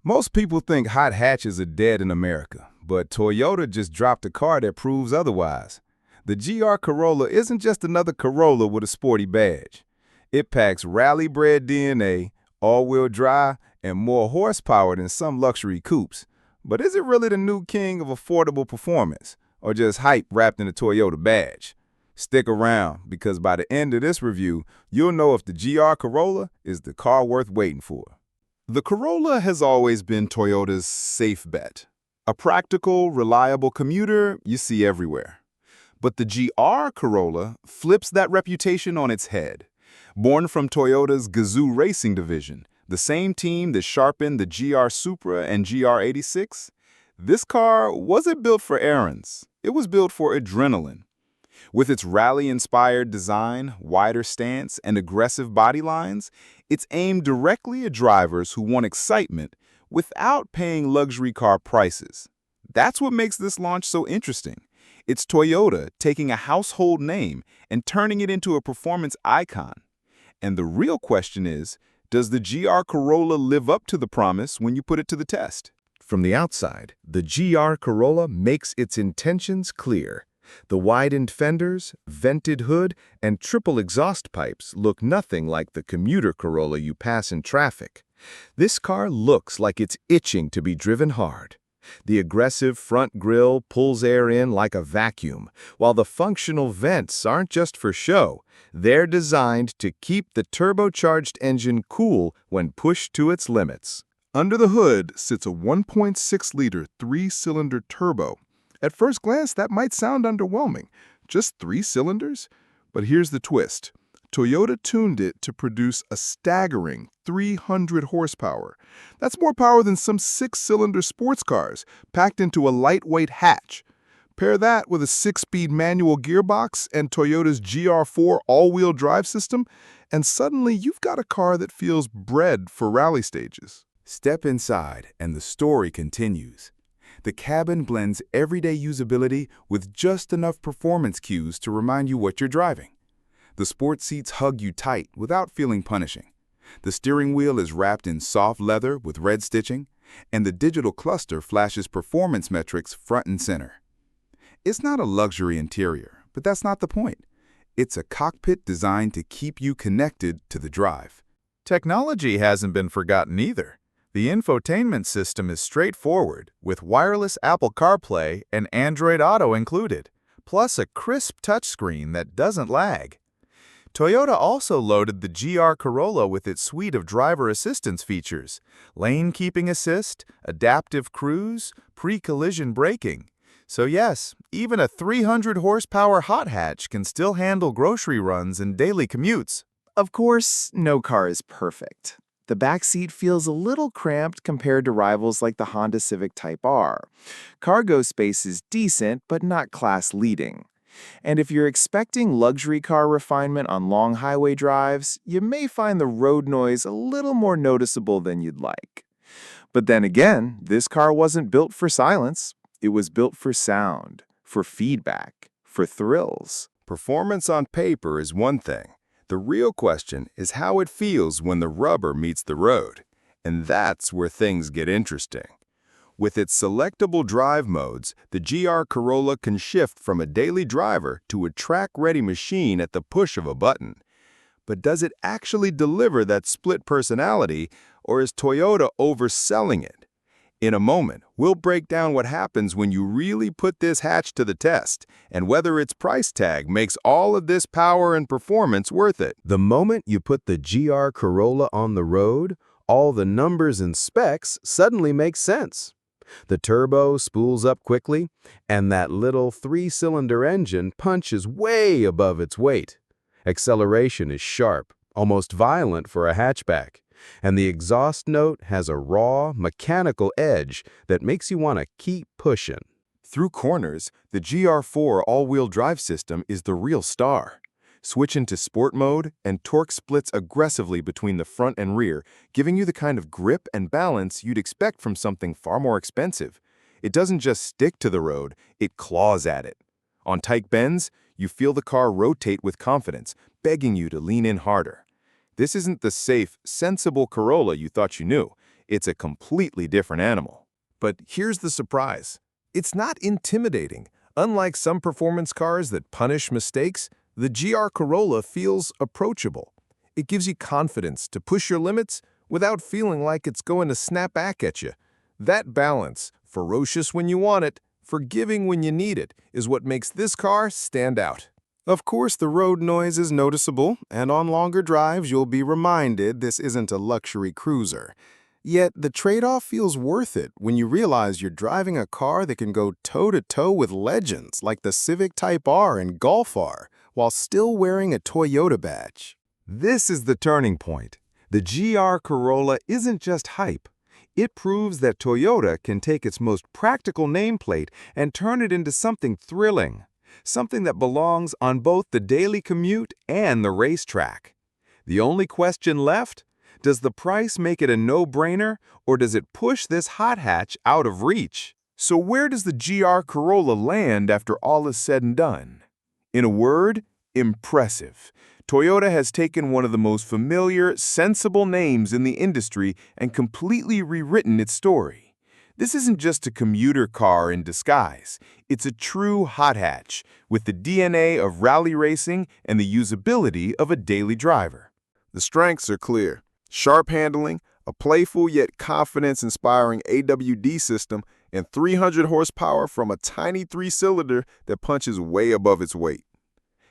Most people think hot hatches are dead in America, but Toyota just dropped a car that proves otherwise. The GR Corolla isn't just another Corolla with a sporty badge. It packs rally-bred DNA, all-wheel drive, and more horsepower than some luxury coupes. But is it really the new king of affordable performance, or just hype wrapped in a Toyota badge? Stick around, because by the end of this review, you'll know if the GR Corolla is the car worth waiting for. The Corolla has always been Toyota's safe bet. A practical, reliable commuter you see everywhere. But the GR Corolla flips that reputation on its head. Born from Toyota's Gazoo Racing division, the same team that sharpened the GR Supra and GR86, this car wasn't built for errands. It was built for adrenaline. With its rally-inspired design, wider stance, and aggressive body lines, it's aimed directly at drivers who want excitement without paying luxury car prices. That's what makes this launch so interesting. It's Toyota taking a household name and turning it into a performance icon. And the real question is, does the GR Corolla live up to the promise when you put it to the test? From the outside, the GR Corolla makes its intentions clear. The widened fenders, vented hood, and triple exhaust pipes look nothing like the commuter Corolla you pass in traffic. This car looks like it's itching to be driven hard. The aggressive front grille pulls air in like a vacuum, while the functional vents aren't just for show. They're designed to keep the turbocharged engine cool when pushed to its limits. Under the hood sits a 1.6-liter three-cylinder turbo. At first glance, that might sound underwhelming. Just 3 cylinders? But here's the twist. Toyota tuned it to produce a staggering 300 horsepower. That's more power than some 6-cylinder sports cars, packed into a lightweight hatch. Pair that with a 6-speed manual gearbox and Toyota's GR4 all-wheel drive system, and suddenly you've got a car that feels bred for rally stages. Step inside, and the story continues. The cabin blends everyday usability with just enough performance cues to remind you what you're driving. The sport seats hug you tight without feeling punishing. The steering wheel is wrapped in soft leather with red stitching, and the digital cluster flashes performance metrics front and center. It's not a luxury interior, but that's not the point. It's a cockpit designed to keep you connected to the drive. Technology hasn't been forgotten either. The infotainment system is straightforward, with wireless Apple CarPlay and Android Auto included, plus a crisp touchscreen that doesn't lag. Toyota also loaded the GR Corolla with its suite of driver assistance features: lane keeping assist, adaptive cruise, pre-collision braking. So yes, even a 300-horsepower hot hatch can still handle grocery runs and daily commutes. Of course, no car is perfect. The backseat feels a little cramped compared to rivals like the Honda Civic Type R. Cargo space is decent, but not class-leading. And if you're expecting luxury car refinement on long highway drives, you may find the road noise a little more noticeable than you'd like. But then again, this car wasn't built for silence. It was built for sound, for feedback, for thrills. Performance on paper is one thing. The real question is how it feels when the rubber meets the road. And that's where things get interesting. With its selectable drive modes, the GR Corolla can shift from a daily driver to a track-ready machine at the push of a button. But does it actually deliver that split personality, or is Toyota overselling it? In a moment, we'll break down what happens when you really put this hatch to the test, and whether its price tag makes all of this power and performance worth it. The moment you put the GR Corolla on the road, all the numbers and specs suddenly make sense. The turbo spools up quickly, and that little 3-cylinder engine punches way above its weight. Acceleration is sharp, almost violent for a hatchback, and the exhaust note has a raw, mechanical edge that makes you want to keep pushing. Through corners, the GR4 all-wheel drive system is the real star. Switch into sport mode, and torque splits aggressively between the front and rear, giving you the kind of grip and balance you'd expect from something far more expensive. It doesn't just stick to the road, it claws at it. On tight bends, you feel the car rotate with confidence, begging you to lean in harder. This isn't the safe, sensible Corolla you thought you knew. it's a completely different animal. But here's the surprise. It's not intimidating. Unlike some performance cars that punish mistakes, the GR Corolla feels approachable. It gives you confidence to push your limits without feeling like it's going to snap back at you. That balance, ferocious when you want it, forgiving when you need it, is what makes this car stand out. Of course, the road noise is noticeable, and on longer drives you'll be reminded this isn't a luxury cruiser. Yet the trade-off feels worth it when you realize you're driving a car that can go toe-to-toe with legends like the Civic Type R and Golf R, while still wearing a Toyota badge. This is the turning point. The GR Corolla isn't just hype. It proves that Toyota can take its most practical nameplate and turn it into something thrilling, something that belongs on both the daily commute and the racetrack. The only question left? Does the price make it a no-brainer, or does it push this hot hatch out of reach? So where does the GR Corolla land after all is said and done? In a word, impressive. Toyota has taken one of the most familiar, sensible names in the industry and completely rewritten its story. This isn't just a commuter car in disguise. It's a true hot hatch, with the DNA of rally racing and the usability of a daily driver. The strengths are clear. Sharp handling, a playful yet confidence-inspiring AWD system, and 300 horsepower from a tiny 3-cylinder that punches way above its weight.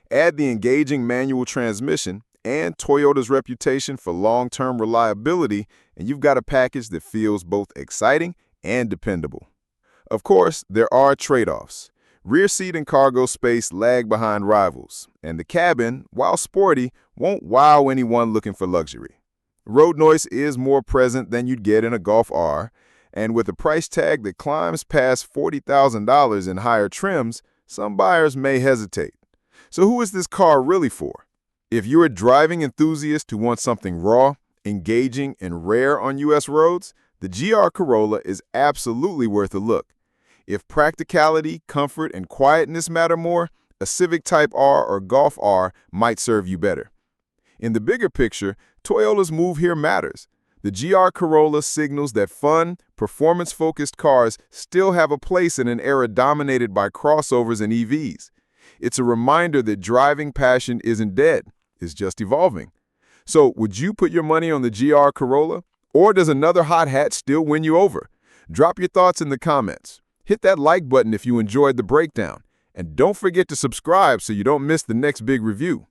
Add the engaging manual transmission and Toyota's reputation for long-term reliability, and you've got a package that feels both exciting and dependable. Of course, there are trade-offs. Rear seat and cargo space lag behind rivals, and the cabin, while sporty, won't wow anyone looking for luxury. Road noise is more present than you'd get in a Golf R, and with a price tag that climbs past $40,000 in higher trims, some buyers may hesitate. So who is this car really for? If you're a driving enthusiast who wants something raw, engaging, and rare on U.S. roads, the GR Corolla is absolutely worth a look. If practicality, comfort, and quietness matter more, a Civic Type R or Golf R might serve you better. In the bigger picture, Toyota's move here matters. The GR Corolla signals that fun, performance-focused cars still have a place in an era dominated by crossovers and EVs. It's a reminder that driving passion isn't dead, it's just evolving. So, would you put your money on the GR Corolla? Or does another hot hatch still win you over? Drop your thoughts in the comments. Hit that like button if you enjoyed the breakdown. And don't forget to subscribe so you don't miss the next big review.